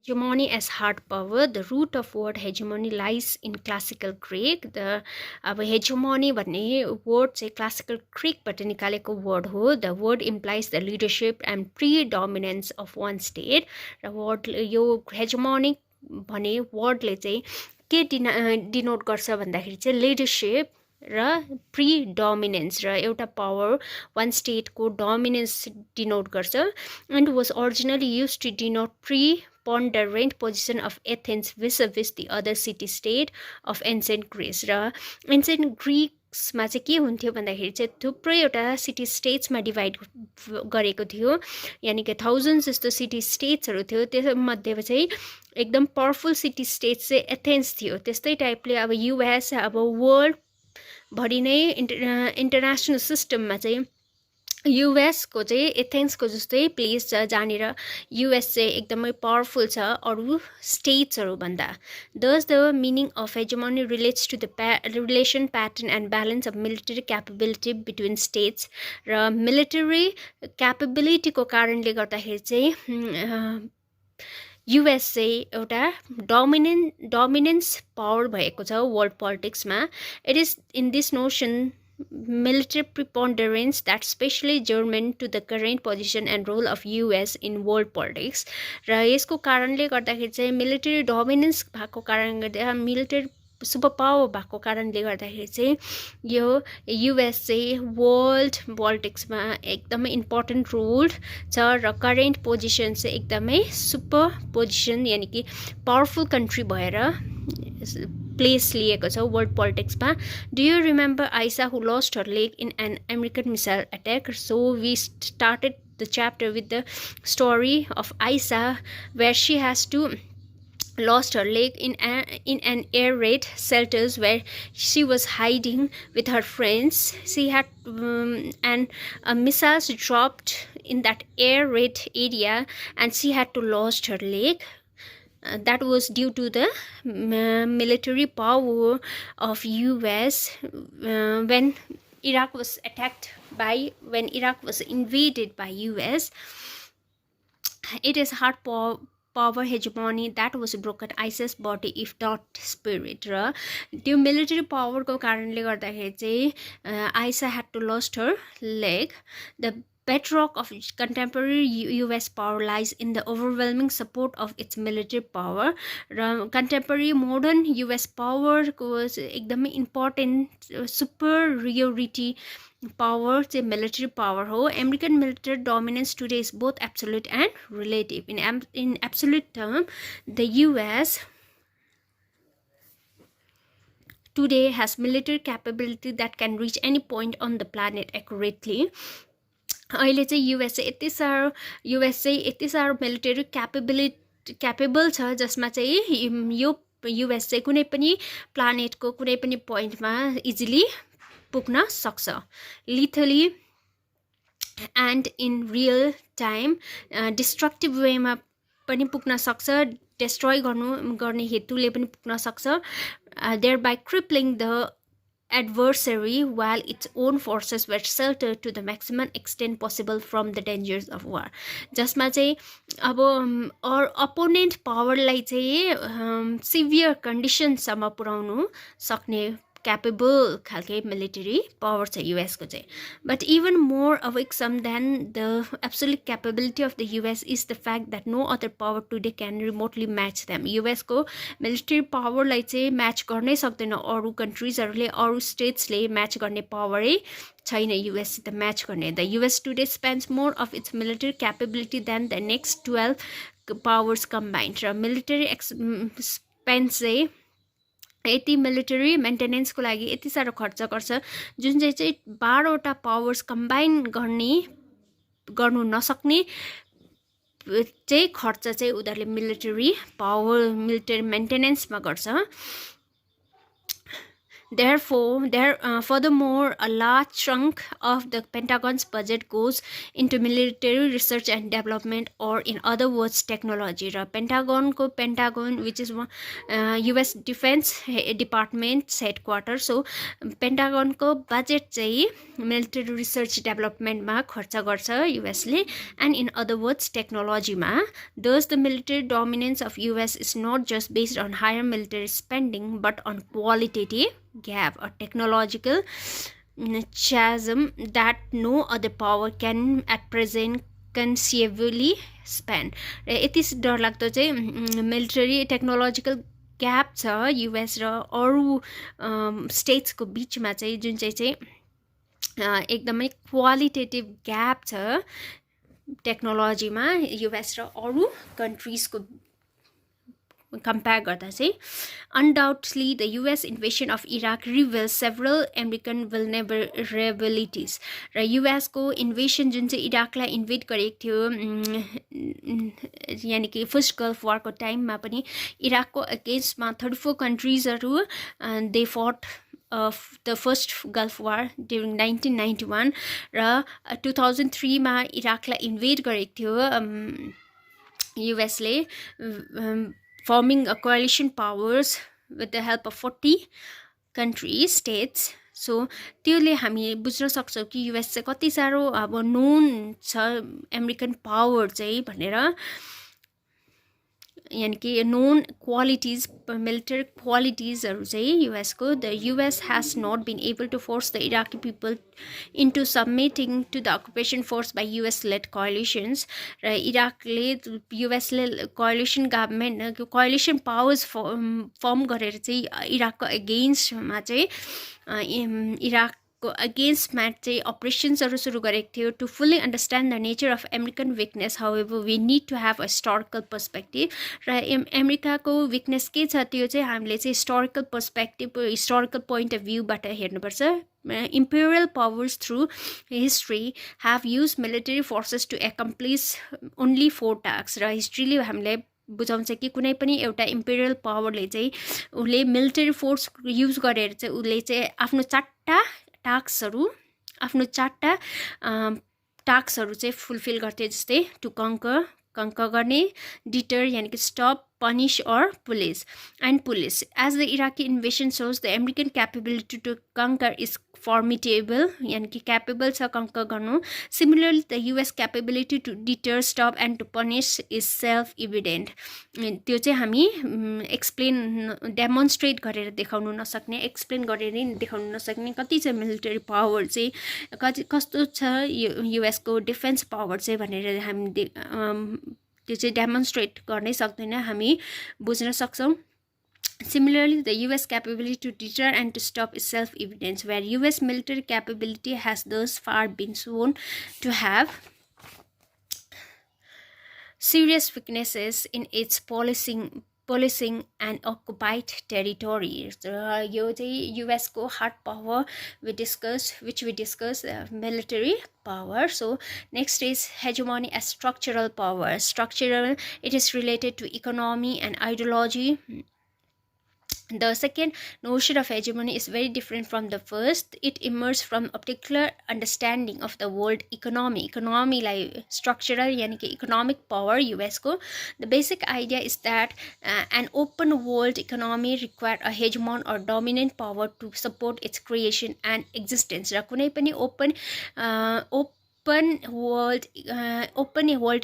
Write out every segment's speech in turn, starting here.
Hegemony as hard power. The root of word hegemony lies in classical Greek. The hegemony भन्ने word चाहिँ classical Greek बाट निकालेको word हो. The word implies the leadership and predominance of one state. र word यो hegemonic भन्ने wordले चाहिँ के डिनोट गर्छ भन्दाखेरि चाहिँ leadership र predominance र एउटा power one state को dominance denote गर्छ and was originally used to denote preponderant position of Athens vis-a-vis the other city state of ancient Greece र ancient Greeksमा चाहिँ के हुन्थ्यो भन्दाखेरि चाहिँ थुप्रै एउटा सिटी स्टेट्समा डिभाइड गरेको थियो यानि कि थाउजन्ड्स जस्तो सिटी स्टेट्सहरू थियो त्यसमध्येमा चाहिँ एकदम पावरफुल सिटी स्टेट्स चाहिँ एथेन्स थियो त्यस्तै टाइपले अब युएस अब वर्ल्ड भरि नै इन्टरनेसनल सिस्टममा चाहिँ युएसको चाहिँ एथेन्सको जस्तै प्लेस छ जहाँनिर युएस चाहिँ एकदमै पावरफुल छ अरू स्टेट्सहरू भन्दा thus the meaning of hegemony relates to the relation pattern and balance of military capability between states र मिलिटरी क्यापेबिलिटीको कारणले गर्दाखेरि चाहिँ युएस चाहिँ एउटा डोमिनेन्स पावर भएको छ वर्ल्ड पोलिटिक्समा it is in this notion military preponderance that's especially german to the current position and role of US in world politics र यसको कारणले गर्दाखेरि चाहिँ मिलिटरी डोमिनेन्स भएको कारणले गर्दा मिलिटरी सुपर पावर भएको कारणले गर्दाखेरि चाहिँ यो युएस चाहिँ वर्ल्ड पोलिटिक्समा एकदमै इम्पोर्टेन्ट रोल छ र करेन्ट पोजिसन चाहिँ एकदमै सुपर पोजिसन यानि कि पावरफुल कन्ट्री भएर प्लेस लिएको छ वर्ल्ड पोलिटिक्समा do you remember Aisha who lost her leg in an American missile attack so we started the chapter with the story of Aisha where she has to lost her leg in an air raid shelters where she was hiding with her friends. She had and missiles dropped in that air raid area and she had to lost her leg. That was due to the military power of US when Iraq was attacked when Iraq was invaded by US. It is hard power hegemony that was broken ISIS body if not spirit र त्यो military पावरको कारणले गर्दाखेरि चाहिँ Aisa had to lost her leg. The bedrock of contemporary US power lies in the overwhelming support of its military power र contemporary modern US power को एकदमै important superiority power चाहिँ military power हो American military dominance today is both absolute and relative in absolute term the US today has military capability that can reach any point on the planet accurately अहिले चाहिँ US चाहिँ यति साह्रो military capable छ जसमा चाहिँ यो युएस चाहिँ कुनै पनि प्लानेटको कुनै पनि पोइन्टमा इजिली पुग्न सक्छ lethally and in real time destructive वेमा पनि पुग्न सक्छ डिस्ट्रोय गर्ने हेतुले पनि पुग्न सक्छ thereby crippling the adversary while its own forces were sheltered to the maximum extent possible from the dangers of war जसमा चाहिँ अब अपोनेन्ट पावरलाई चाहिँ सिभियर कन्डिसनसम्म पुर्याउनु सक्ने capable खालके military power छ US को चाहिँ but even more awesome than the absolute capability of the US is the fact that no other power today can remotely match them US को military power लाई चाहिँ match गर्नै सक्दैन अरु countries-हरुले अरु states-ले match गर्ने power छैन US सित match गर्ने the US today spends more of its military capability than the next 12 powers combined र military expense चाहिँ यति मिलिटरी मेन्टेनेन्सको लागि यति साह्रो खर्च गर्छ जुन चाहिँ 12 वटा पावर्स कम्बाइन गर्नु नसक्ने चाहिँ खर्च चाहिँ उनीहरुले मिलिटरी पावर मिलिटरी मेन्टेनेन्समा गर्छ Furthermore, a large chunk of the Pentagon's budget goes into military research and development, or in other words, technology. Pentagon, which is US Defense Department's headquarters. So, Pentagon ko budget चाहिँ military research development मा खर्च गर्छ US ले, and in other words, technology मा. Thus, the military dominance of US is not just based on higher military spending, but on qualitative gap, a technological chasm that no other power can at present conceivably span. यति डरलाग्दो चाहिँ military technological gap छ US र अरू स्टेट्सको बिचमा चाहिँ, जुन चाहिँ एकदमै क्वालिटेटिभ ग्याप छ टेक्नोलोजीमा युएस र अरू कन्ट्रिजको compare गर्दा चाहिँ. Undoubtedly, the US invasion of Iraq reveals several American vulnerabilities. र US को इन्भेसन जुन चाहिँ इराकलाई इन्भेड गरेको थियो, यानि कि फर्स्ट गल्फ वारको टाइममा पनि इराकको अगेन्स्टमा 34 कन्ट्रिजहरू दे फट the first Gulf War during 1991 र 2003 मा इराकलाई इन्भेड गरेको थियो US ले, forming a coalition powers with the help of 40 countries, states. So, त्यसले हामी बुझ्न सक्छौँ कि US चाहिँ कति साह्रो अब नोन छ अमेरिकन पावर चाहिँ भनेर, यानी कि known qualities, military qualitiesहरू चाहिँ US को. The US has not been able to force the Iraqi people into submitting to the occupation forced by US-led coalitions. र इराकले US-ले coalition government, coalition powers form गरेर चाहिँ इराकको अगेन्स्टमा चाहिँ इराक against चाहिँ operations सुरु गरेको थियो. To fully understand the nature of American weakness, however, we need to have a historical perspective. र अमेरिकाको weakness के छ त्यो चाहिँ हामीले चाहिँ historical perspective, historical point of view बाट हेर्नुपर्छ. Imperial powers through history have used military forces to accomplish only 4 tasks. र हिस्ट्रीले हामीलाई बुझाउँछ कि कुनै पनि एउटा इम्पेरियल पावरले चाहिँ उसले मिलिटरी फोर्स युज गरेर चाहिँ उसले चाहिँ आफ्नो 4टा टास्कहरू चाहिँ फुलफिल गर्थे, जस्तै टु कंकर गर्ने, डिटर यानी कि stop, punish or police. As the Iraqi invasion shows, the American capability to conquer is formidable, यानी कि capable छ conquer गर्नु. Similarly, the US capability to deter, stop and to punish is self-evident. त्यो चाहिँ हामी demonstrate गरेर देखाउनु नसक्ने, explain गरेर देखाउनु नसक्ने कति चाहिँ military power चाहिँ कस्तो छ US को defense power चाहिँ भनेर हामी त्यो चाहिँ demonstrate गर्नै सक्दैन, हामी बुझ्न सक्छौं. Similarly, the US capability to deter and to stop is self-evident, where US military capability has thus far been shown to have serious weaknesses in its policing and occupied territories. यो चाहिँ US को hard power which we discussed military power. So next is hegemony as structural power. Structural, it is related to economy and ideology. The second notion of hegemony is very different from the first. It emerged from a particular understanding of the world economy. Economy like structural, yani ki economic power US ko. The basic idea is that an open world economy required a hegemon or dominant power to support its creation and existence. Ra kunai pani open world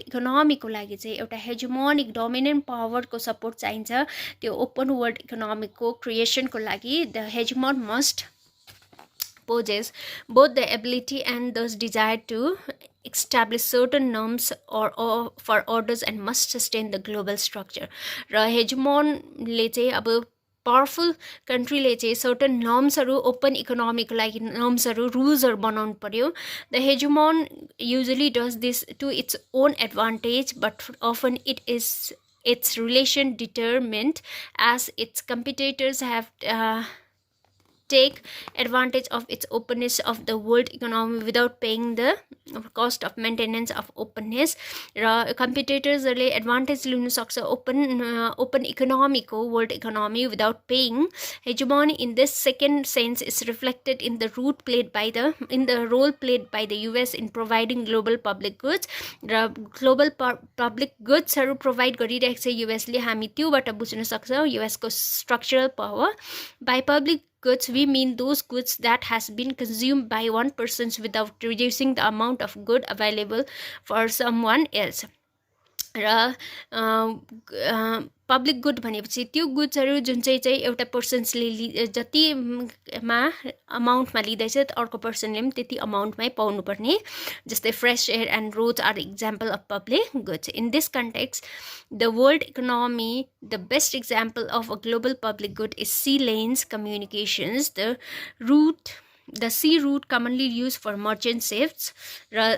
economy को लागि चाहिँ एउटा hegemonic dominant power को support चाहिन्छ. त्यो open world economic को creation को लागि the hegemon must possess both the ability and thus desire to establish certain norms or for orders and must sustain the global structure. र hegemon ले चाहिँ अब powerful country ले चाहिँ certain norms open economic like norms rules बनाउनु पर्यो. The hegemon usually does this to its own advantage, but often it is its relation determined as its competitors have take advantage of its openness of the world economy without paying the cost of maintenance of openness. र कम्पिटिटर्सहरूले advantage लिन सक्छ open economy को world economy without paying. Hegemony in this second sense is reflected in the role played by the US in providing global public goods. र global public goods हरू provide गरिरहेको छ US ले. हामी त्योबाट बुझ्न सक्छौं US को structural power. By public goods we mean those goods that has been consumed by one person without reducing the amount of good available for someone else. र पब्लिक गुड भनेपछि त्यो गुड्सहरू जुन चाहिँ एउटा पर्सन्सले जतिमा अमाउन्टमा लिँदैछ अर्को पर्सनले पनि त्यति अमाउन्टमै पाउनुपर्ने. जस्तै fresh air and roads are example of public goods. In this context the world economy the best example of a global public good is sea lanes communications. The sea route commonly use for merchant ships. र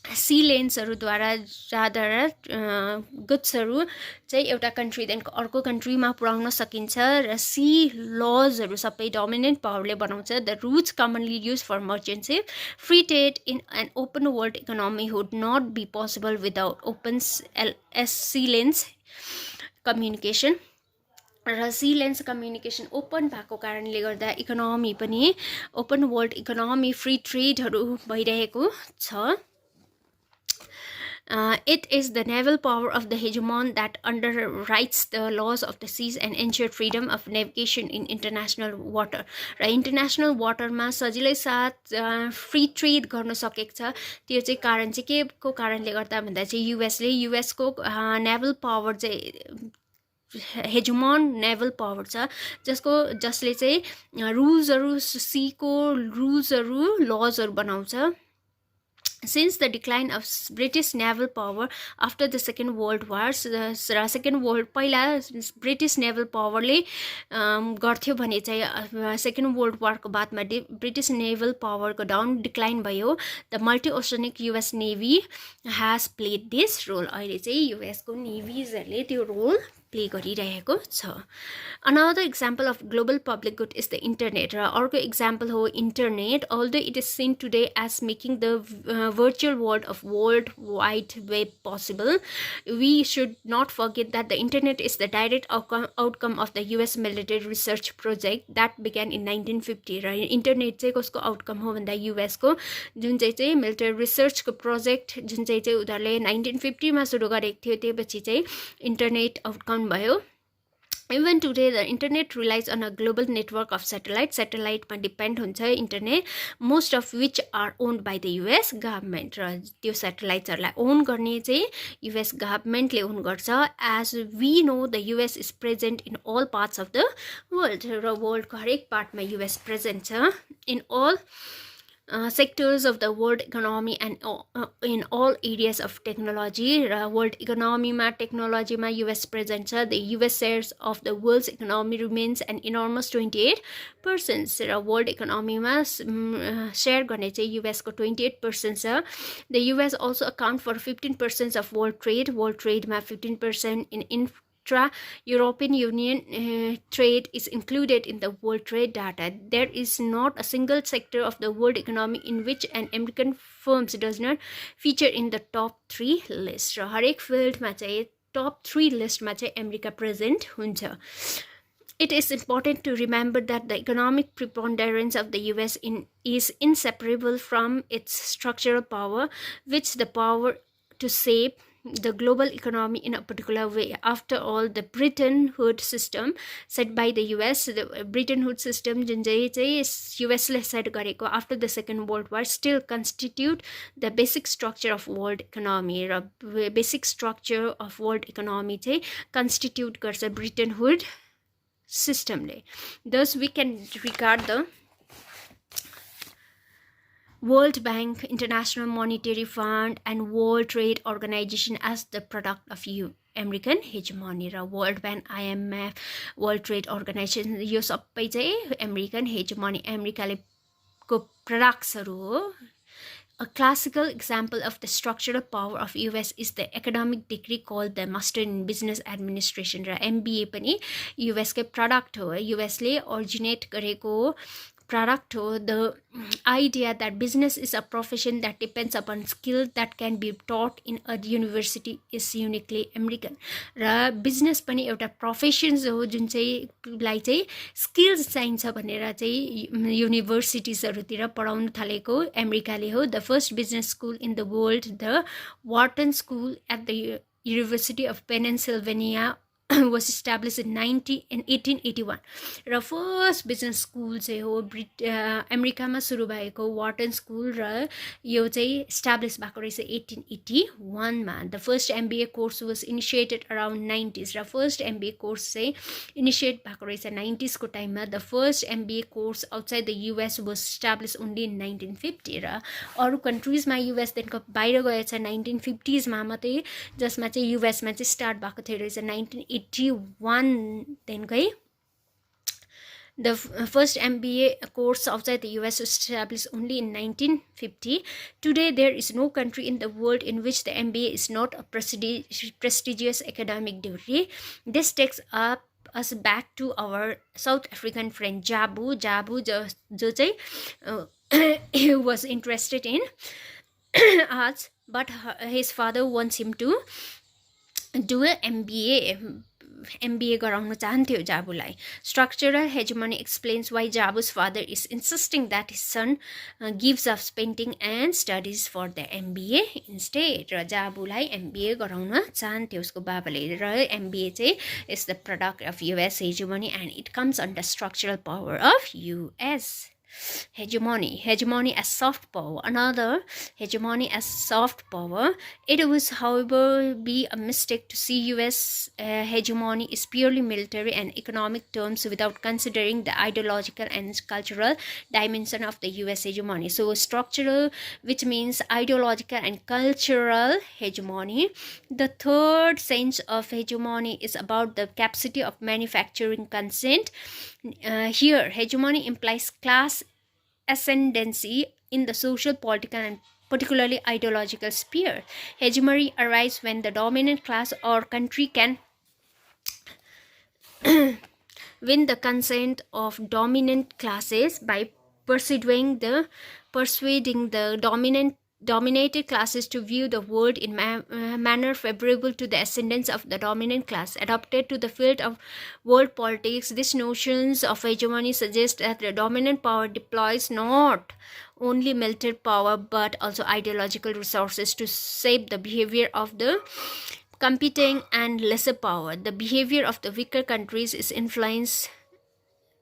sea लेन्सहरूद्वारा जाँदा गुड्सहरू चाहिँ एउटा कन्ट्रीदेखिको अर्को कन्ट्रीमा पुर्याउन सकिन्छ. र सी लजहरू सबै डोमिनेन्ट पावरले बनाउँछ. The routes commonly use for merchant ship. Free trade in an open world economy would not be possible without open sea lanes communication. र सी लेन्स कम्युनिकेसन ओपन भएको कारणले गर्दा इकोनोमी पनि ओपन वर्ल्ड इकोनोमी फ्री ट्रेडहरू भइरहेको छ. It is the naval power of the hegemon that underwrites the laws of the seas and ensure freedom of navigation in international water. र international water मा सजिलै साथ फ्री ट्रेड गर्न सकेको छ. त्यो चाहिँ कारण चाहिँ के को कारणले गर्दा भन्दा चाहिँ US को नेभल पावर चाहिँ हेजुमन नेभल पावर छ जसले चाहिँ रुल्सहरू सीको रुल्सहरू लजहरू बनाउँछ. Since the decline of British naval power after the Second World War, पहिला ब्रिटिश नेभल पावरले गर्थ्यो भने चाहिँ सेकेन्ड वर्ल्ड वारको बादमा ब्रिटिश नेभल पावरको डिक्लाइन भयो. The multi oceanic US navy has played this role. अहिले चाहिँ US को नेभिजहरूले त्यो रोल प्ले गरिरहेको छ. Another example of global public good is the internet. र अर्को example हो internet. Although it is seen today as making the virtual world of World Wide Web possible, we should not forget that the internet is the direct outcome of the US military research project that began in 1950. र internet चाहिँ कसको outcome हो भन्दा US को जुन चाहिँ military research को project जुन चाहिँ उनीहरूले 1950 मा सुरु गरेको थियो त्यसपछि चाहिँ internet outcome भयो. Even today the internet relies on a global network of satellites. Satellite मा depend हुन्छ internet, most of which are owned by the US government. र त्यो satellites-हरुलाई own गर्ने चाहिँ US government ले own गर्छ. As we know, the US is present in all parts of the world. र world को हरेक part मा US present छ. In all sectors of the world economy and in all areas of technology. World economy ma technology ma US present छ. The US shares of the world's economy remains an enormous 28%. World economy ma share गर्ने चाहिँ US को 28% छ. The US also account for 15% of world trade. World trade ma 15% in European Union trade is included in the world trade data. There is not a single sector of the world economy in which an American firm does not feature in the top 3 list. र हरेक फिल्डमा चाहिँ top 3 लिस्टमा चाहिँ America present हुन्छ. It is important to remember that the economic preponderance of the US is inseparable from its structural power, which the power to shape the global economy in a particular way. After all, the Bretton Woods system set by the US, the Bretton Woods system जुन चाहिँ US ले set गरेको after the Second World War still constitute the basic structure of world economy. र basic structure of world economy चाहिँ constitute गर्छ Bretton Woods system ले. Thus, we can regard the World Bank, International Monetary Fund, and World Trade Organization as the product of American hegemony. र World Bank, IMF, World Trade Organization यो सबै चाहिँ American hegemony, अमेरिकाले को प्रोडक्ट्सहरु हो. A classical example of the structural power of US is the academic degree called the Master in Business Administration र MBA पनि US के product हो US ले originate गरेको product हो the idea that business is a profession that depends upon skill that can be taught in a university is uniquely American र business पनि एउटा profession हो जुन चाहिँ लाई चाहिँ skills चाहिन्छ भनेर चाहिँ युनिभर्सिटिजहरुतिर पढाउन थालेको अमेरिकाले हो the first business school in the world the Wharton School at the University of Pennsylvania was established in 1881 र फर्स्ट बिजनेस स्कुल चाहिँ हो अमेरिकामा सुरु भएको वार्टन स्कुल र यो चाहिँ एस्टाब्लिश भएको रहेछ 1881 मा the first MBA course was initiated around 90s र फर्स्ट एमबीए कोर्स चाहिँ इनिशिएट भएको रहेछ 90s को टाइममा the first MBA course outside the US was establish only in 1950 र अरु कन्ट्रीजमा युएस देखिको बाहिर गएछ 1950s मा मात्रै जसमा चाहिँ युएस मा चाहिँ स्टार्ट भएको थियो रहेछ 1981 then the first MBA course outside the US was established only in 1950. Today, there is no country in the world in which the MBA is not a prestigious academic degree. This takes us back to our South African friend Jabu. Jabu, jo चाहिँ he was interested in arts, but his father wants him to do a MBA गराउन चाहन्थ्यो जाबुलाई. Structural hegemony explains why Jabu's father is insisting that his son gives up painting and studies for the MBA instead. र जाबुलाई MBA गराउन चाहन्थ्यो उसको बाबाले र MBA चाहिँ is the product of US hegemony and it comes under structural power of US. Hegemony as soft power. Another hegemony as soft power. It would, however, be a mistake to see US hegemony is purely military and economic terms without considering the ideological and cultural dimension of the US hegemony. So structural, which means ideological and cultural hegemony. The third sense of hegemony is about the capacity of manufacturing consent. Here, hegemony implies class ascendancy in the social, political, and particularly ideological sphere. Hegemony arises when the dominant class or country can win the consent of dominant classes by persuading the dominated classes to view the world in manner favorable to the ascendance of the dominant class. Adopted to the field of world politics, these notions of hegemony suggest that the dominant power deploys not only military power but also ideological resources to shape the behavior of the competing and lesser power. The behavior of the weaker countries is influenced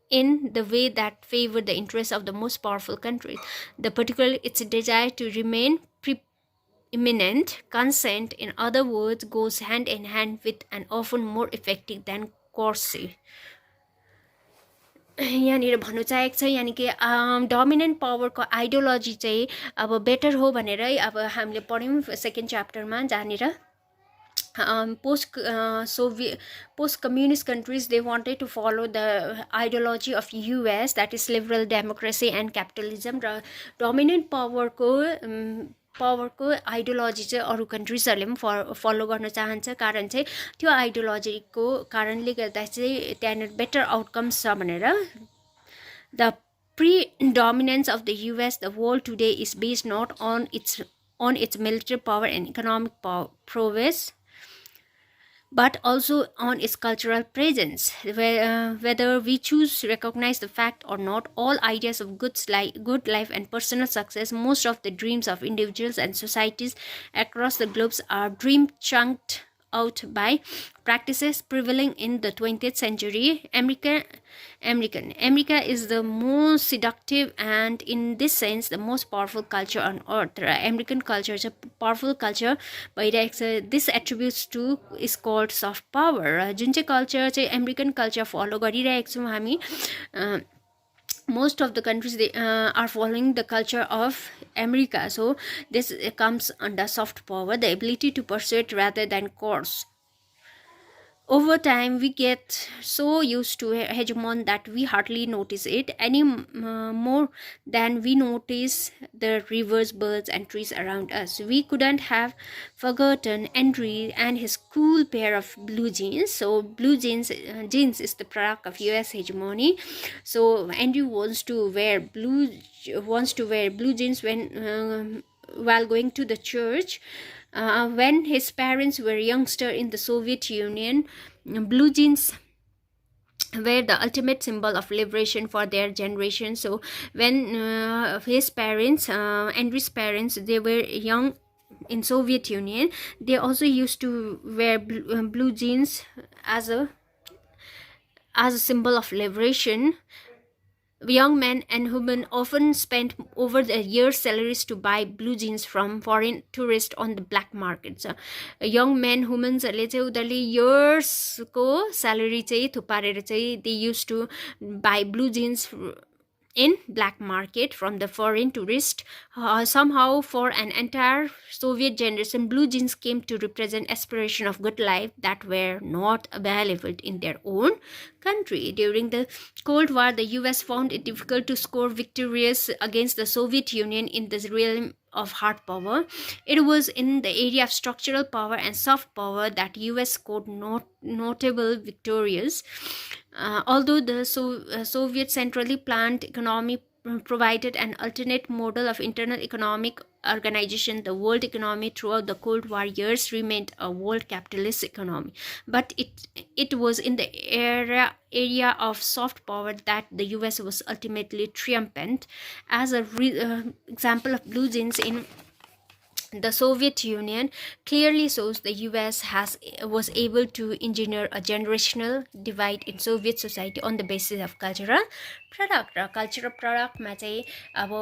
in the way that favor the interests of the most powerful countries. The particular its desire to remain preeminent. Consent, in other words, goes hand in hand with and often more effective than coercive. यहाँनिर भन्नु चाहेको छ यानी कि dominant पावरको ideology चाहिँ अब better हो भनेर अब हामीले पढ्यौं सेकेन्ड च्याप्टरमा जहाँनिर post-communist countries, they wanted to follow the ideology of US, that is liberal democracy and capitalism. र dominant पावरको आइडियोलोजी चाहिँ अरु कन्ट्रीजहरुले पनि फलो गर्न चाहन्छ कारण चाहिँ त्यो आइडियोलोजीको कारणले गर्दा चाहिँ त्यहाँ बेटर आउटकम्स छ भनेर. The predominance of the US, the world today, is based not on its military power and economic prowess, but also on its cultural presence. Whether we choose to recognize the fact or not, all ideas of good life and personal success, most of the dreams of individuals and societies across the globe are chunked out by practices prevailing in the 20th century. America is the most seductive and in this sense the most powerful culture on earth. American culture is a powerful culture, but this attributes to is called soft power. जुन चाहिँ culture चाहिँ American culture follow गरिरहेको छौं हामी. Most of the countries they are following the culture of America, so this comes under soft power, the ability to persuade rather than coerce. over time we get so used to a hegemon that we hardly notice it any more than we notice the rivers, birds, and trees around us. We couldn't have forgotten Henry and his cool pair of blue jeans. So blue jeans is the product of US hegemony. So Andrew wants to wear blue jeans while going to the church. When his parents were youngster in the Soviet Union, blue jeans were the ultimate symbol of liberation for their generation. So when his parents, Andrew's parents, they were young in Soviet Union, they also used to wear blue jeans as a symbol of liberation. Young men and women often spent over the year's salaries to buy blue jeans from foreign tourists on the black market. So, young men, women, yearsको salary चाहिँ थुपारेर चाहिँ they used to buy blue jeans in black market from the foreign tourist. Somehow for an entire Soviet generation, blue jeans came to represent aspiration of good life that were not available in their own country. During the Cold War, the US found it difficult to score victories against the Soviet Union in the realm of hard power. It was in the area of structural power and soft power that US scored notable victories. Although the Soviet centrally planned economy provided an alternate model of internal economic organization, the world economy throughout the Cold War years remained a world capitalist economy. But it was in the area of soft power that the US was ultimately triumphant. As a example of blue jeans in the Soviet Union clearly shows the US was able to engineer a generational divide in Soviet society on the basis of cultural product. र cultural product मा चाहिँ अब